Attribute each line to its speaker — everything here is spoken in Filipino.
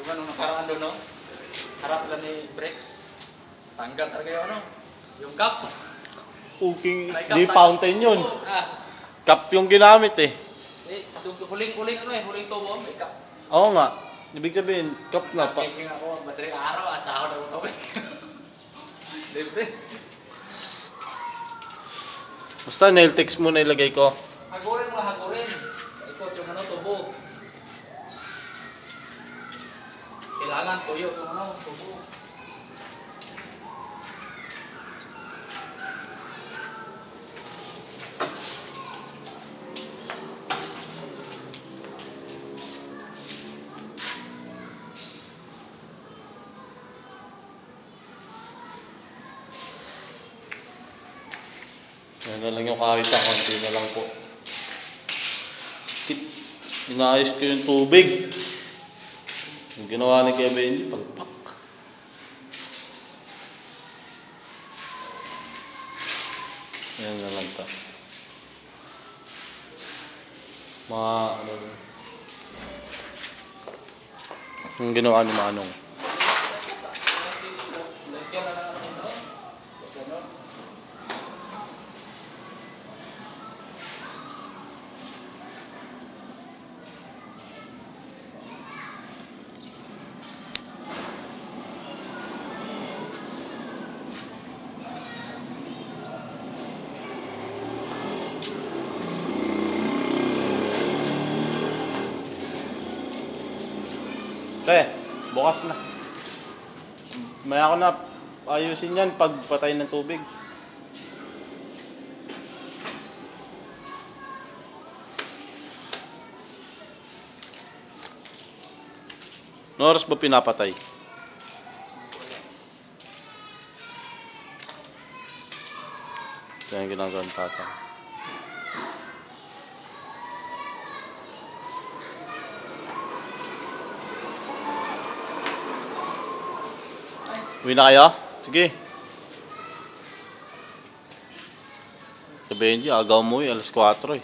Speaker 1: Yung ano, nakaraan doon, no? Harap lang ni Brex. Tanggal talaga yung ano, yung cup.
Speaker 2: Cooking,
Speaker 1: May
Speaker 2: di
Speaker 1: cup,
Speaker 2: fountain yun.
Speaker 1: Ah,
Speaker 2: Cup yung ginamit eh.
Speaker 1: huling ano eh, huling tubo, may cup.
Speaker 2: Oo nga. Ibig sabihin, cup na pa.
Speaker 1: Gising ako, madaling araw, asahan ako tubig. Libre.
Speaker 2: Basta nail text muna ilagay ko.
Speaker 1: Hagurin mo, hagurin. Ikot yung ano, tubo. Kailangan tuyo yung ano, tubo.
Speaker 2: Yan na lang yung kahit na, konti na lang po. Inaayos ko yung tubig. Yung ginawa ni Kuya Benji, palpak. Yan na lang ito. Mga ano, yung ginawa ni Manong.
Speaker 1: Lagyan na lang ako, no? Ganun.
Speaker 2: Te, bukas na. Maya ko na ayusin yan pag patay ng tubig. No oras ba pinapatay? Yan yung ginagawa ng tatang. Uwi na kayo? Sige. Si Benji, agaw mo eh, alas 4 eh.